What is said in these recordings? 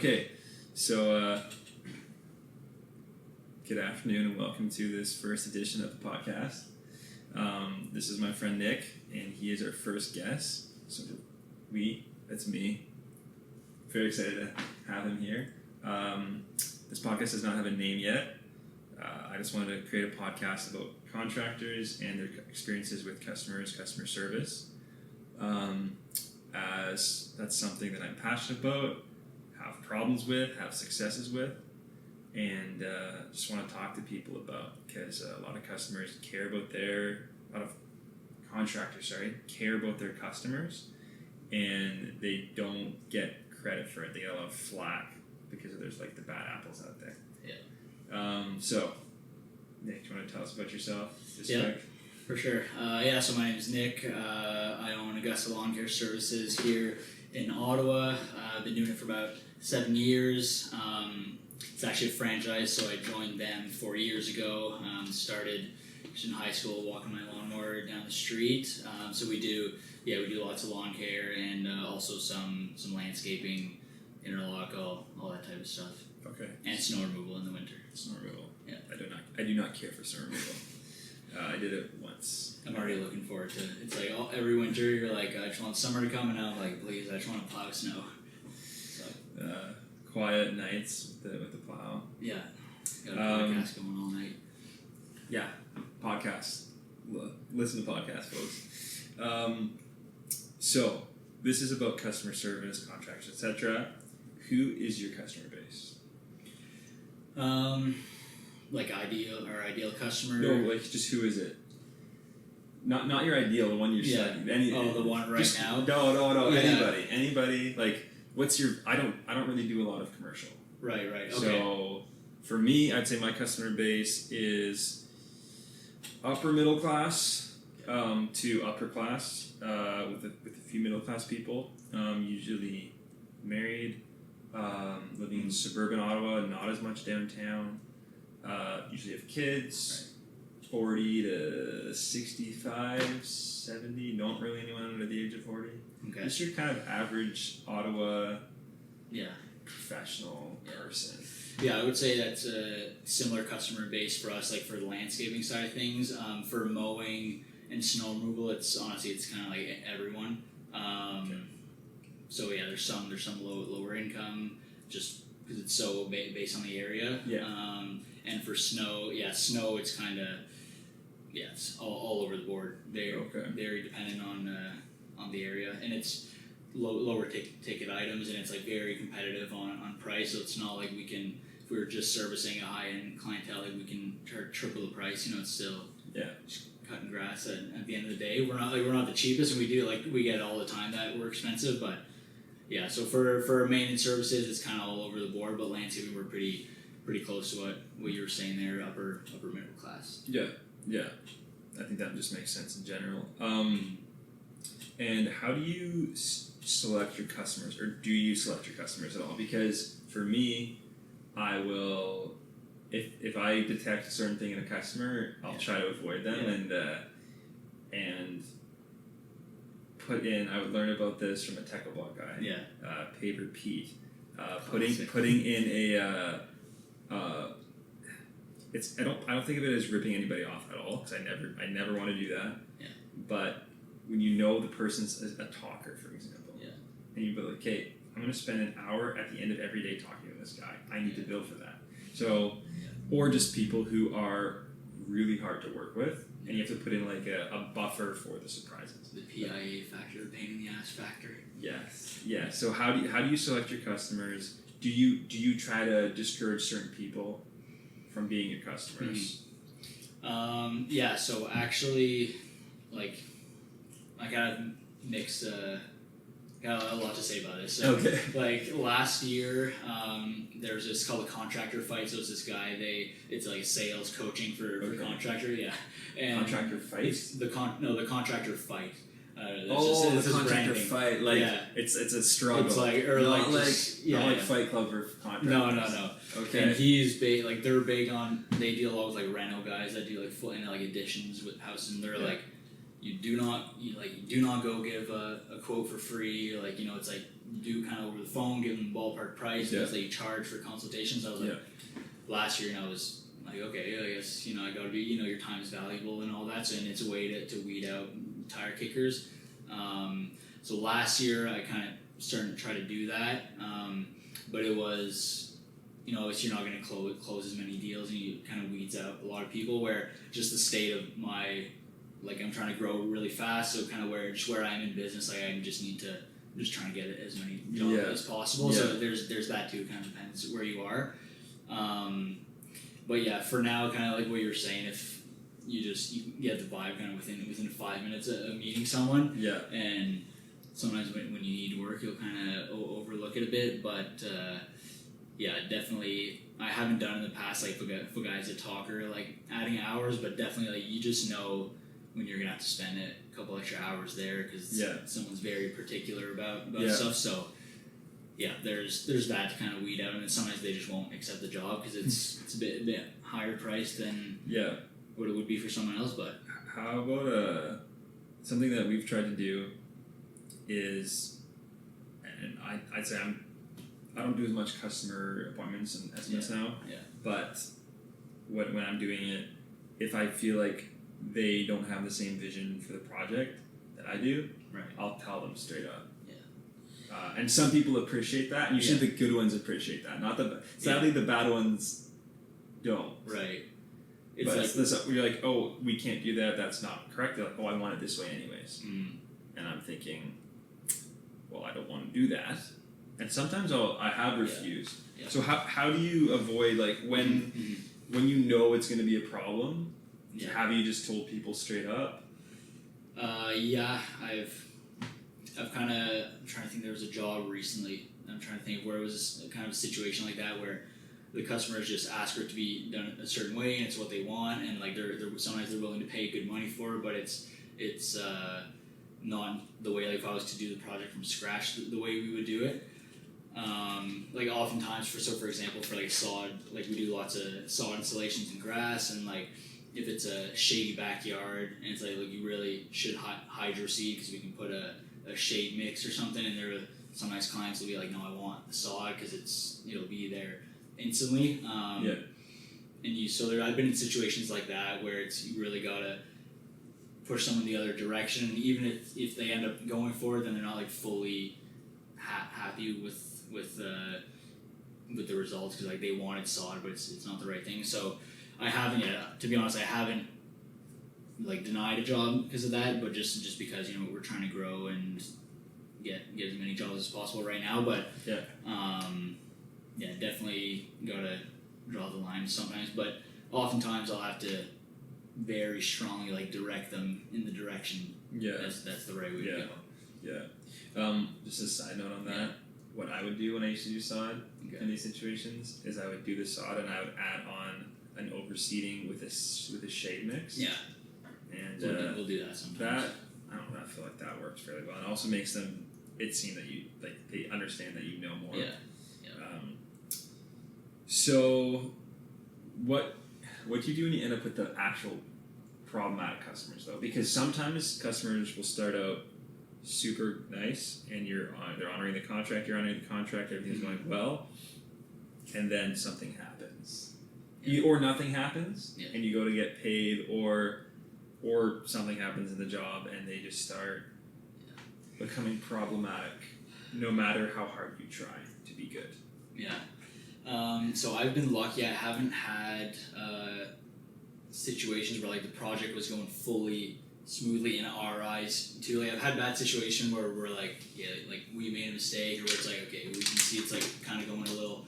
Okay, so good afternoon and welcome to this first edition of the podcast. This is my friend Nick, and he is our first guest. So that's me. Very excited to have him here. This podcast does not have a name yet. I just wanted to create a podcast about contractors and their experiences with customers, customer service. As that's something that I'm passionate about, have problems with, have successes with, and just want to talk to people about, because a lot of customers care about a lot of contractors, care about their customers, and they don't get credit for it. They get a lot of flack because there's like the bad apples out there. Yeah. So, Nick, do you want to tell us about yourself? Quick? For sure. So my name is Nick. I own Augusta Lawn Care Services here in Ottawa. I've been doing it for about 7 years. It's actually a franchise, so I joined them 4 years ago. Started in high school, walking my lawnmower down the street. So we do lots of lawn care and also some landscaping, interlock, all that type of stuff. Okay. And snow removal in the winter. Snow removal. Yeah. I do not care for snow removal. I did it once. I'm already looking forward to it. It's like every winter you're like, I just want summer to come, and I'm like, please, I just want to plow snow. So. Quiet nights with the plow. Yeah. Got a podcast going all night. Yeah. Podcast. Listen to podcasts, folks. So, this is about customer service, contractors, etc. Who is your customer base? Like ideal customer. No, like just who is it? Not your ideal, the one you're studying. The one right now. No. Yeah. Anybody. Like, what's your? I don't really do a lot of commercial. Right. Okay. So, for me, I'd say my customer base is upper middle class to upper class, with a few middle class people. Usually married, living in suburban Ottawa, not as much downtown. Usually have kids, right. 40 to 65, 70, not really anyone under the age of 40. Okay. Just your kind of average Ottawa professional person. Yeah, I would say that's a similar customer base for us, like for the landscaping side of things. For mowing and snow removal, it's kind of like everyone. Okay. So yeah, there's some lower income, just because it's so based on the area. Yeah. And for snow, it's kind of it's all over the board. Very dependent on the area, and it's lower ticket items, and it's like very competitive on price. So it's not like we can, if we were just servicing a high end clientele, like we can charge triple the price. It's still just cutting grass. At the end of the day, we're not the cheapest, and we get all the time that we're expensive, but. Yeah, so for maintenance services, it's kind of all over the board, but landscaping, we're pretty close to what you were saying there, upper middle class. Yeah. I think that just makes sense in general. And how do you select your customers, or do you select your customers at all? Because for me, I will, if I detect a certain thing in a customer, I'll try to avoid them and put in. I would learn about this from a Techobot guy. Yeah. Paver Pete. Putting in a. I don't think of it as ripping anybody off at all, because I never want to do that. Yeah. But when you know the person's a talker, for example, and you be like, okay, I'm going to spend an hour at the end of every day talking to this guy. I need to bill for that. So, or just people who are really hard to work with, and you have to put in like a buffer for the surprises. The PIA factor, the pain in the ass factor. Yes. Yeah. So how do you select your customers? Do you try to discourage certain people from being your customers? Mm-hmm. So actually, like, I got mixed. Got a lot to say about this. So, okay. Like last year, there was this called a contractor fight. So it's this guy. It's like sales coaching for contractor. Yeah. And contractor fight. The contractor fight. The contractor fight. Like it's a struggle. It's like not like Fight Club for contractors. No. Okay. And he's big. Like they're big on. They deal a lot with like rental guys that do like full and like additions with houses, and they're like. You do not go give a quote for free. Like, it's like do kind of over the phone, give them the ballpark price because they charge for consultations. I was like, last year, and I was like, okay, I guess, I gotta be, your time is valuable and all that, so, and it's a way to weed out tire kickers. So last year, I kind of started to try to do that, but it was, you're not going to close as many deals, and you kind of weeds out a lot of people, where just the state of my, I'm trying to grow really fast, so kind of where I'm in business, I just need to, I'm just trying to get as many jobs as possible, so there's that too, kind of depends where you are. But yeah, for now, kind of like what you're saying, if you get the vibe kind of within 5 minutes of meeting someone, and sometimes when you need work, you'll kind of overlook it a bit, but definitely, I haven't done in the past, for guys that talk or adding hours, but definitely you just know when you're gonna have to spend a couple extra hours there because someone's very particular about stuff. So there's that to kind of weed out, and then sometimes they just won't accept the job because it's a bit higher priced than what it would be for someone else. But how about something that we've tried to do is, and I'd say I don't do as much customer appointments and estimates now, but when I'm doing it, if I feel like they don't have the same vision for the project that I do, I'll tell them straight up. And some people appreciate that, and usually the good ones appreciate that. Not sadly, the bad ones don't. Right. It's you're like, oh, we can't do that. That's not correct. They're like, oh, I want it this way anyways. And I'm thinking, well, I don't want to do that. And sometimes I have refused. So how do you avoid when you know it's going to be a problem? Have you just told people straight up? I've kind of, I'm trying to think, there was a job recently, I'm trying to think where it was kind of a situation like that where the customers just ask for it to be done a certain way and it's what they want, and they're sometimes they're willing to pay good money for it, but it's not the way if I was to do the project from scratch the way we would do it. Oftentimes for example for sod, we do lots of sod installations in grass, and if it's a shady backyard and it's you really should hydro seed because we can put a shade mix or something, and sometimes clients will be like, no, I want the sod because it'll be there instantly. I've been in situations like that where you really gotta push someone the other direction, and even if they end up going for it, then they're not fully happy with the results because they wanted sod, but it's not the right thing. So I haven't yet. To be honest, I haven't denied a job because of that, but just because we're trying to grow and get as many jobs as possible right now. But definitely gotta draw the line sometimes. But oftentimes I'll have to very strongly direct them in the direction. That's the right way to go. Just a side note on that. What I would do when I used to do sod in these situations is I would do the sod and I would add on an overseeding with a shade mix. And we'll do that sometimes. I feel like that works fairly well. It also makes it seem that you they understand that you know more. So what do you do when you end up with the actual problematic customers though? Because sometimes customers will start out super nice and they're honoring the contract, everything's going well, and then something happens. Or nothing happens and you go to get paid, or something happens in the job and they just start becoming problematic no matter how hard you try to be good. So I've been lucky. I haven't had situations where the project was going fully smoothly in our eyes too. I've had bad situations where we're we made a mistake, or where it's okay, we can see it's kind of going a little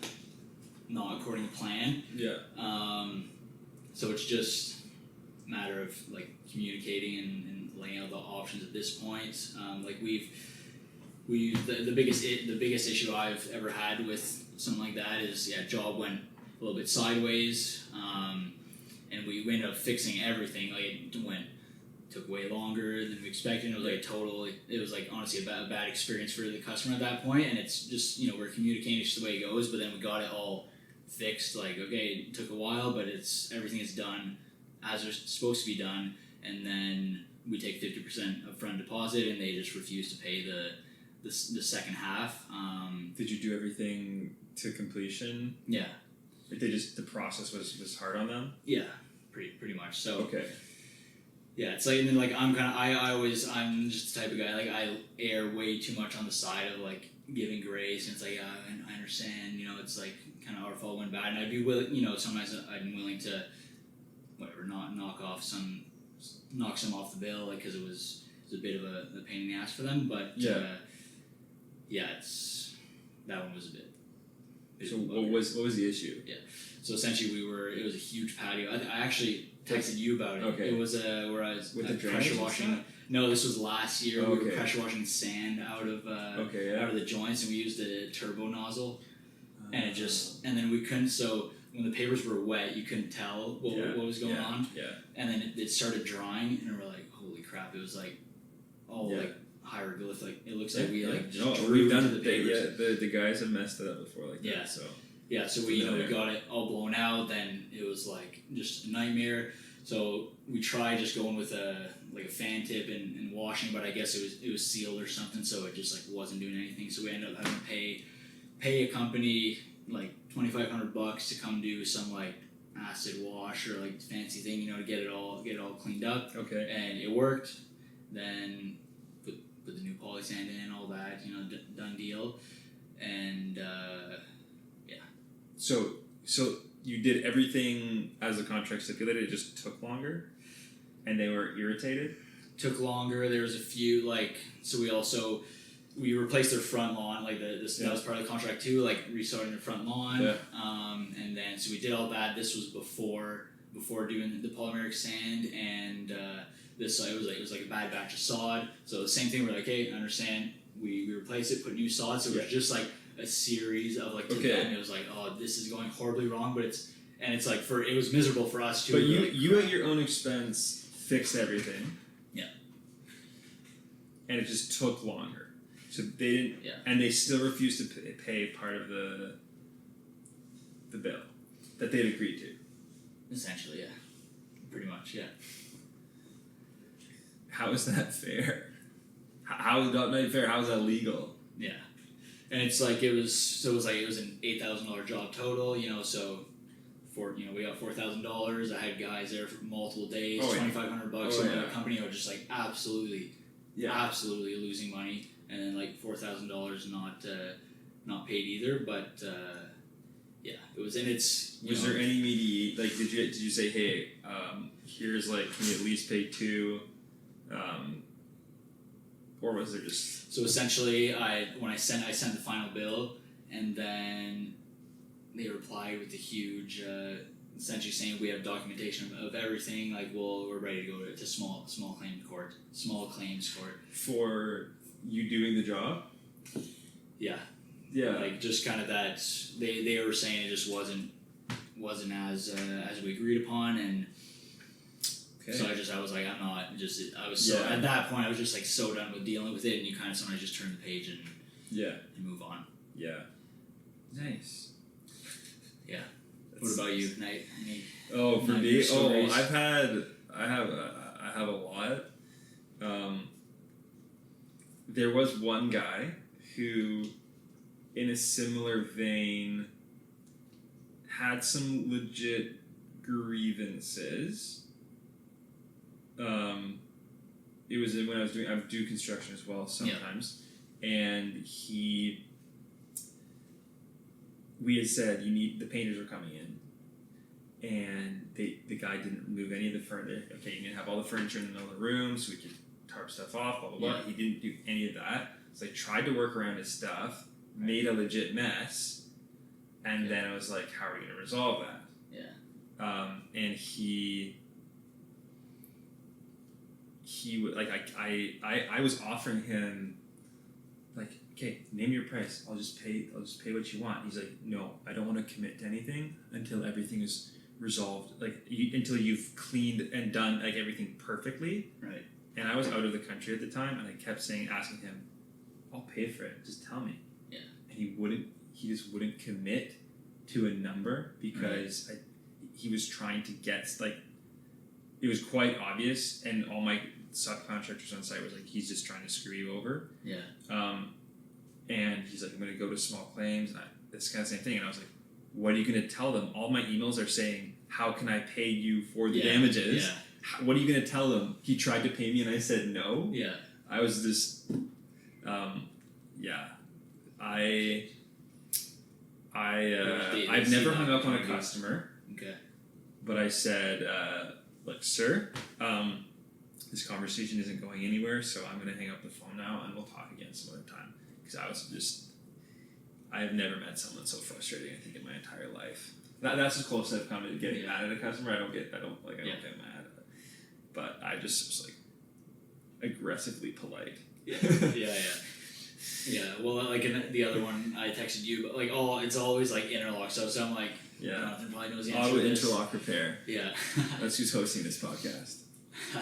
not according to plan. So it's just a matter of communicating and laying out the options at this point. The biggest issue I've ever had with something like that is job went a little bit sideways, and we ended up fixing everything. Took way longer than we expected. It was honestly a bad experience for the customer at that point, and it's just we're communicating just the way it goes, but then we got it all fixed. It took a while, but everything is done as it's supposed to be done, and then we take 50% upfront deposit, and they just refuse to pay the second half. Did you do everything to completion? Yeah. The process was hard on them? Yeah, pretty much. So okay. Yeah, it's like, and then like I'm just the type of guy, like I err way too much on the side of like giving grace, and it's like, I understand, it's like kind of our fault went bad, and I'd be willing, sometimes I'm willing to whatever, not knock some off the bill, like, because it was a bit of a pain in the ass for them, but it's that one was a bit. So what was the issue? Yeah, so essentially it was a huge patio. I actually texted you about it. Okay. It was where I was with the pressure washing. No, this was last year. Okay. We were pressure washing sand out of out of the joints, and we used a turbo nozzle, and and then we couldn't. So when the papers were wet, you couldn't tell what was going on. Yeah. And then it started drying, and we're like, holy crap! It was like all like hieroglyph. Like it looks like we like just drew into the papers. Yeah, the guys have messed it up before like that. So. Yeah, so we got it all blown out. Then it was like just a nightmare. So we tried just going with a fan tip and washing, but I guess it was sealed or something, so it just like wasn't doing anything. So we ended up having to pay a company like $2,500 to come do some like acid wash or like fancy thing, to get it all cleaned up. Okay. And it worked. Then put the new poly sand in, all that, done deal. And So you did everything as the contract stipulated, it just took longer? And they were irritated? Took longer. There was a few, so we replaced their front lawn, that was part of the contract too, restarting their front lawn. Yeah. And then, so we did all that. This was before doing the polymeric sand, and it was like a bad batch of sod. So the same thing, we're like, hey, I understand. We replaced it, put new sod, so it was just a series of it was like, oh, this is going horribly wrong, but it was miserable for us too. But you at your own expense fixed everything. Yeah. And it just took longer. So they didn't, and they still refused to pay part of the bill that they'd agreed to. Essentially, yeah. Pretty much, yeah. How is that fair? How is that not fair? How is that legal? Yeah. And it's like it was an $8,000 job total, so we got $4,000. I had guys there for multiple days, $2,500 from the company. I was just like absolutely losing money, and then like $4,000 not paid either. But it was, and it's. Was there any did you say, hey, here's can you at least pay two, or was there just? So essentially, I sent the final bill, and then they replied with a huge, essentially saying we have documentation of everything. We're ready to go to small claims court For you doing the job. Yeah. Yeah. Just kind of that they were saying it just wasn't as we agreed upon, and. Okay. So I was like, at that point I was just so done with dealing with it, and you kind of sometimes just turn the page and move on. Yeah. Nice. Yeah. What about you, Nate? For me, I have a lot. There was one guy who, in a similar vein, had some legit grievances. It was when I do construction as well sometimes, and we had said the painters were coming in, and the guy didn't remove any of the furniture. Okay, you're gonna have all the furniture in the middle of the room so we could tarp stuff off, blah blah blah. He didn't do any of that, so I tried to work around his stuff, made a legit mess, and then I was like, how are we gonna resolve that? And he would I was offering him okay, name your price. I'll just pay what you want. He's like, no, I don't want to commit to anything until everything is resolved. Until you've cleaned and done everything perfectly. Right. And I was out of the country at the time, and I kept asking him, I'll pay for it. Just tell me. Yeah. And he just wouldn't commit to a number because he was trying to get it was quite obvious, and all my subcontractors on site was he's just trying to screw you over. Yeah. And he's like, I'm going to go to small claims, and it's kind of the same thing. And I was like, what are you going to tell them? All my emails are saying, how can I pay you for the damages? Yeah. What are you going to tell them? He tried to pay me, and I said no. Yeah. I was just, I've never hung up on a customer. Okay. But I said, look, sir, this conversation isn't going anywhere, so I'm going to hang up the phone now, and we'll talk again some other time. Because I have never met someone so frustrating, I think, in my entire life. That's as close as I've come to getting mad at a customer. I don't get mad at it. But I just was like aggressively polite. Yeah, well, like in the other one, I texted you, but like, it's always like Interlock stuff. So I'm like, Jonathan probably knows the answer Ottawa to this. Interlock Repair. Yeah, that's who's hosting this podcast.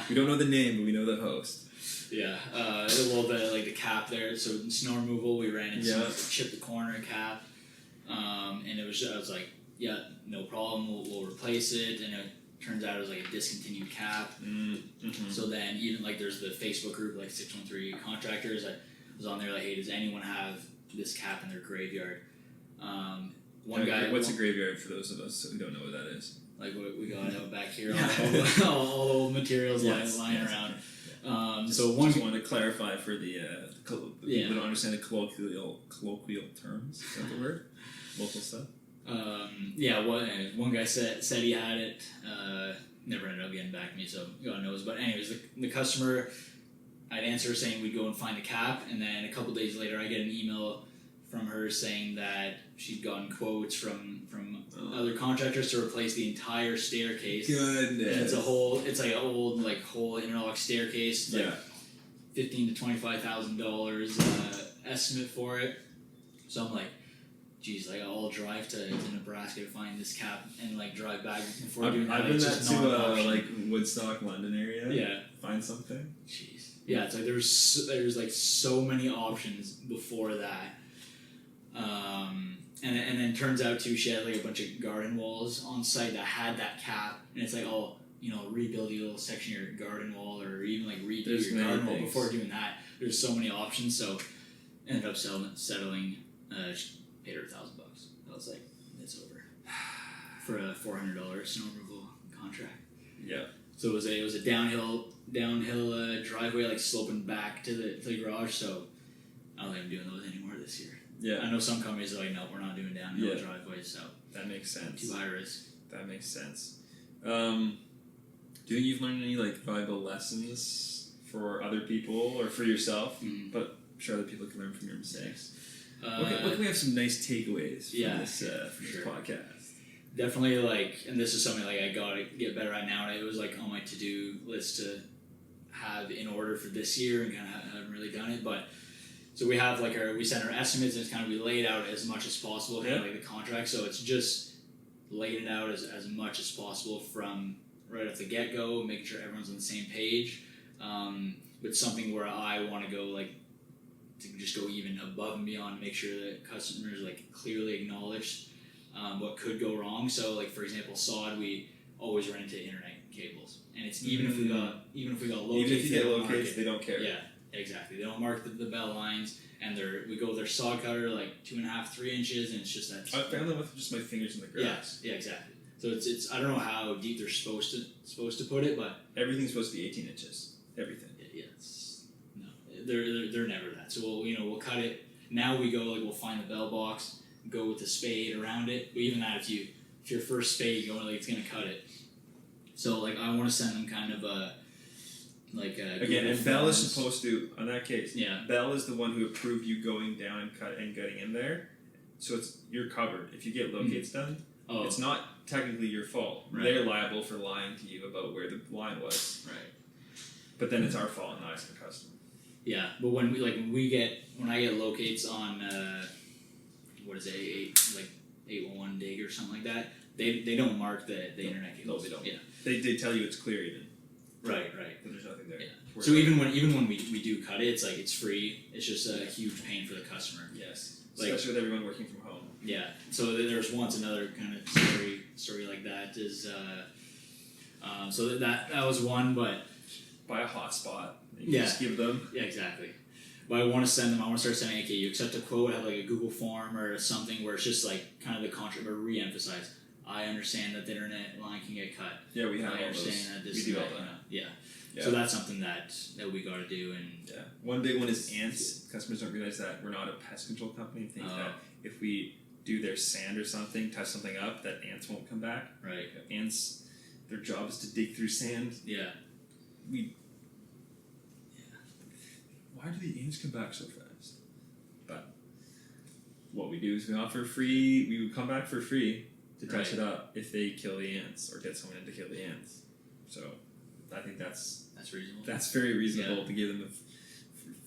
We don't know the name, but we know the host. Yeah, the cap there. So snow removal, we ran into chip the corner cap, and I was like, yeah, no problem, we'll replace it, and it turns out it was like a discontinued cap. Mm-hmm. So then even like there's the Facebook group like 613 Contractors. I was on there like, hey, does anyone have this cap in their graveyard? What's a graveyard for those of us who don't know what that is? Like what we got out back here, all the old materials lying around. So one just want to clarify for the people who don't understand the colloquial terms. Is that the word? Local stuff. One guy said he had it. Never ended up getting back to me, so God knows. But anyways, the customer, I'd answer her saying we'd go and find the cap, and then a couple days later, I get an email from her saying that she'd gotten quotes from other contractors to replace the entire staircase. Goodness. And it's like an old whole interlock staircase. Like $15,000 to $25,000 estimate for it. So I'm like, geez, like I'll drive to Nebraska to find this cap and like drive back before doing that. I've been to like Woodstock, London area. Yeah. Find something. Jeez. Yeah, it's like there's like so many options before that. And then turns out too, she had like a bunch of garden walls on site that had that cap, and it's like, rebuild a little section of your garden wall, or even like redo your garden wall before doing that. There's so many options, so ended up settling. Paid her $1,000. I was like, it's over for a $400 snow removal contract. Yeah. So it was a downhill driveway, like sloping back to the garage. So I don't think I'm doing those anymore this year. Yeah. I know some companies are like, no, we're not doing downhill driveways. So that makes sense. Too high risk. That makes sense. Do you think you've learned any like valuable lessons for other people or for yourself? Mm-hmm. But I'm sure other people can learn from your mistakes. What can we have some nice takeaways from this podcast? Definitely, and this is something I gotta get better at now. It was on my to-do list to have in order for this year, and kind of haven't really done it. But so we have we send our estimates, and it's kind of we laid out as much as possible, the contract. So it's just laid it out as much as possible from right off the get-go, making sure everyone's on the same page. But something where I want to go to just go even above and beyond, make sure that customers clearly acknowledge what could go wrong. So for example, sod, we always run into internet cables, and it's even if we got locates, even if you get locates, they don't care. Yeah, exactly. They don't mark the bell lines, and we go with their saw cutter 2.5, 3 inches, and it's just that. I found them with just my fingers in the grass. Yeah, exactly. So it's I don't know how deep they're supposed to put it, but everything's supposed to be 18 inches. Everything. Yeah, they're never that. So we'll cut it. Now we go we'll find the bell box, go with the spade around it. But even that, if your first spade going it's gonna cut it. So I want to send them kind of a again. And Bell is supposed to, on that case. Yeah. Bell is the one who approved you going down and getting in there. So you're covered. If you get locates done, it's not technically your fault. Right. They're liable for lying to you about where the line was. Right. But then it's our fault, not as the customer. Yeah, but when I get locates on what is it, 811 dig or something like that, they don't mark the internet cables. No, they don't. Yeah, they tell you it's clear even. Right. But there's nothing there. Yeah. So even when we do cut it, it's free. It's just a huge pain for the customer. Yes. Especially with everyone working from home. Yeah. So there's once another kind of story like that is so that was one, but buy a hotspot. Yeah. Just give them. Yeah, exactly. but I want to send them. I want to start sending. Okay, you accept a quote, have like a Google form or something where it's just like kind of the contract, but re-emphasize. I understand that the internet line can get cut. Yeah, we have I all understand those. that this We do and all that, that. you know, yeah. So that's something that we got to do. And one big one is ants. Customers don't realize that we're not a pest control company. Think that if we do their sand or something, touch something up, that ants won't come back. Right. Ants, their job is to dig through sand. Yeah. Why do the ants come back so fast? But what we do is we offer free. We would come back for free to touch it up if they kill the ants or get someone in to kill the ants. So I think that's reasonable. That's very reasonable to give them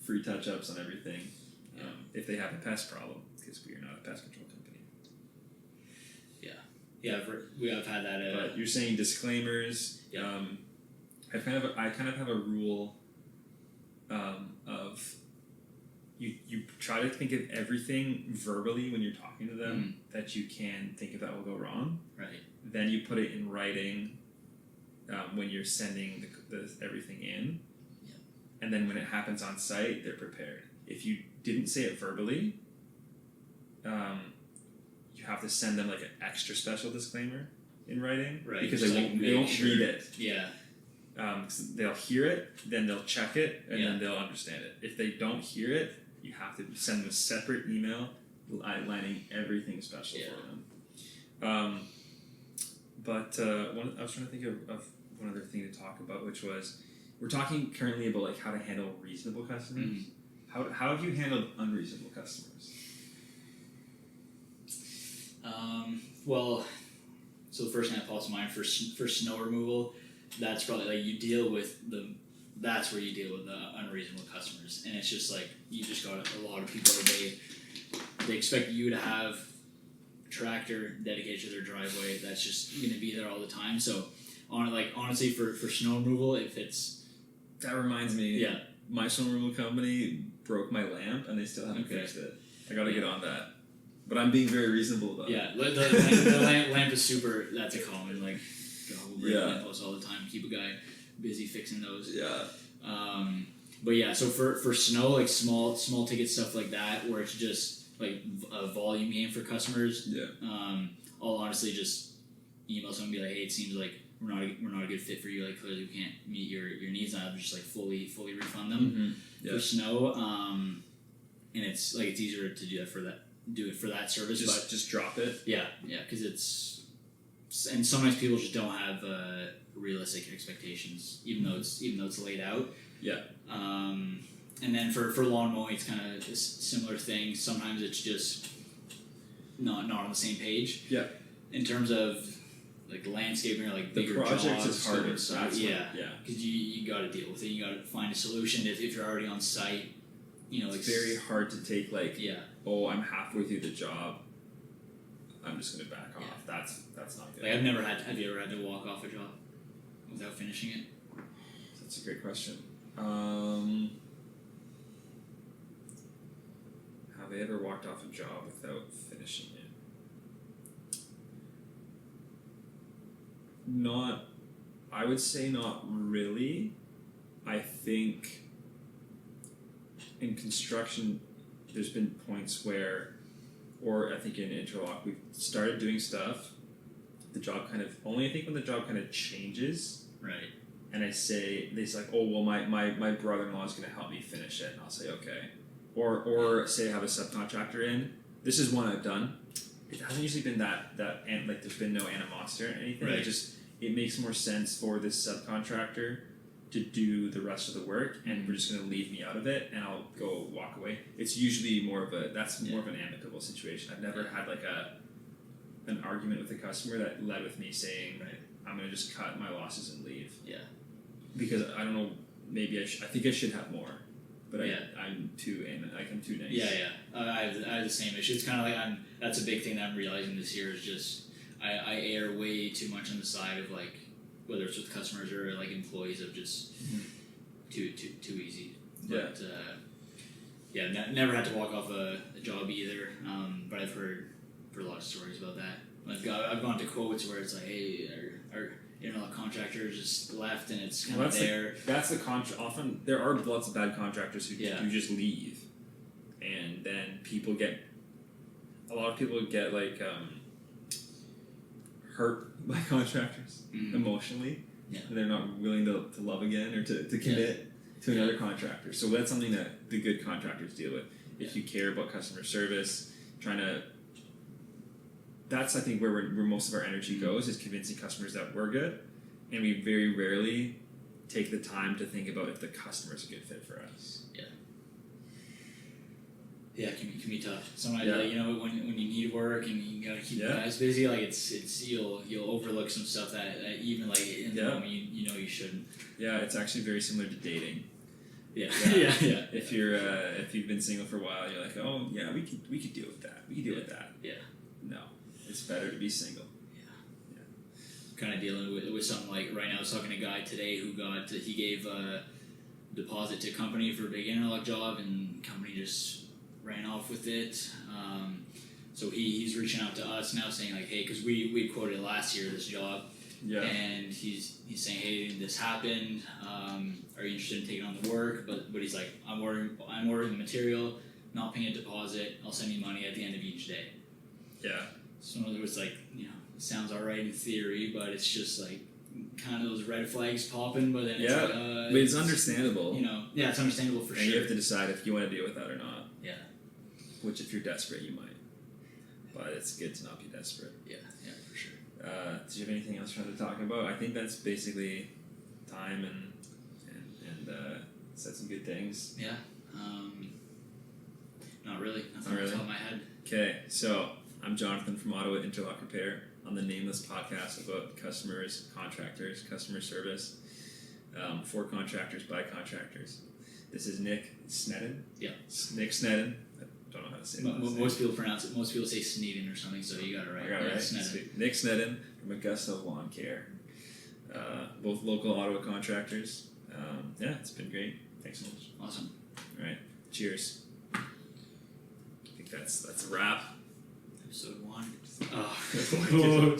free touch ups on everything. If they have a pest problem, because we are not a pest control company. Yeah, we have had that. But you're saying disclaimers. Yeah. I kind of have a rule of you try to think of everything verbally when you're talking to them that you can think of that will go wrong. Right. Then you put it in writing when you're sending the everything in. Yep. And then when it happens on site, they're prepared. If you didn't say it verbally, you have to send them like an extra special disclaimer in writing, right? Because they won't read it. Yeah. They'll hear it, then they'll check it, and Yeah. then they'll understand it. If they don't hear it, you have to send them a separate email outlining everything special for them. But I was trying to think of one other thing to talk about, which was we're talking currently about like how to handle reasonable customers. Mm-hmm. How have you handled unreasonable customers? Well, so the first thing that pops to mind for snow removal, that's probably like that's where you deal with the unreasonable customers, and it's just like you just got a lot of people they expect you to have a tractor dedicated to their driveway that's just going to be there all the time. So honestly for snow removal, if it's that reminds me, my snow removal company broke my lamp and they still haven't fixed it. I got to get on that. But I'm being very reasonable about it. Yeah, the lamp is super. That's a common we'll break lamp posts all the time. Keep a guy busy fixing those. Yeah. But yeah, so for snow, like small ticket stuff like that, where it's just like a volume game for customers. Yeah. I'll honestly just email someone and be like, hey, it seems like we're not a good fit for you. Like clearly we can't meet your needs. And I'll just like fully refund them for snow. And it's like it's easier to do it for that service. Just drop it. Yeah, because and sometimes people just don't have realistic expectations, even though it's laid out. Yeah. And then for lawn mowing, it's kind of a similar thing. Sometimes it's just not on the same page. Yeah. In terms of like landscaping or like bigger the project jobs, is harder. Because you got to deal with it. You got to find a solution if you're already on site. It's very hard to take I'm halfway through the job, I'm just gonna back off. That's not good. Like have you ever had to walk off a job without finishing it? That's a great question. Have I ever walked off a job without finishing it? I would say not really. I think in construction, there's been points where, or I think in Interlock, we've started doing stuff. The job only I think when the job kind of changes. Right. And they say like, oh well, my brother-in-law is going to help me finish it, and I'll say okay. Or say I have a subcontractor in. This is one I've done. It hasn't usually been that and like there's been no animosity or anything. Right. It makes more sense for this subcontractor to do the rest of the work, and we're just going to leave me out of it, and I'll go walk away. It's usually more of an amicable situation. I've never had like an argument with a customer that led with me saying, I'm going to just cut my losses and leave. Yeah. Because I don't know, maybe I think I should have more, but I'm too nice. Yeah. I have the same issue. It's kind of like that's a big thing that I'm realizing this year is just I err way too much on the side of like whether it's with customers or like employees of just too easy. But never had to walk off a job either. But I've heard a lot of stories about that. I've gone to quotes where it's like, hey, our Interlock contractor just left, and it's kind of there. That's the often there are lots of bad contractors who just leave. and then a lot of people get like hurt by contractors emotionally. Yeah. And they're not willing to love again or to commit to another contractor. So that's something that the good contractors deal with. If you care about customer service, that's I think where most of our energy goes, is convincing customers that we're good, and we very rarely take the time to think about if the customer's a good fit for us. Yeah, it can be tough. Sometimes like, when you need work and you gotta keep the guys busy, like it's you'll overlook some stuff that even like in the moment you shouldn't. Yeah, it's actually very similar to dating. Yeah. If you've been single for a while, you're like, oh yeah, we could deal with that. We could deal with that. Yeah. No, it's better to be single. Kind of dealing with something like right now. I was talking to a guy today who he gave a deposit to a company for a big Interlock job, and company just ran off with it. So he's reaching out to us now saying like, hey, because we quoted last year this job, and he's saying, hey, this happened. Are you interested in taking on the work? But he's like, I'm ordering the material, not paying a deposit. I'll send you money at the end of each day. Yeah. So it was like, it sounds alright in theory, but it's just like kind of those red flags popping. But then but it's understandable. It's understandable for sure. And you have to decide if you want to deal with that or not. Yeah. Which, if you're desperate, you might. But it's good to not be desperate. Yeah, for sure. Do you have anything else you want to talk about? I think that's basically time and said some good things. Yeah. Not really. Nothing off the top of my head. Okay, so I'm Jonathan from Ottawa Interlock Repair on the Nameless podcast about customers, contractors, customer service, for contractors, by contractors. This is Nick Sneddon. Yeah. Nick Sneddon. I don't know how to say it. Most people pronounce it. Most people say Sneddon or something, so you got it right. I got it right. Sneddon. Nick Sneddon from Augusta Lawn Care. Both local Ottawa contractors. It's been great. Thanks so much. Awesome. All right. Cheers. I think that's a wrap. Episode 1. Oh.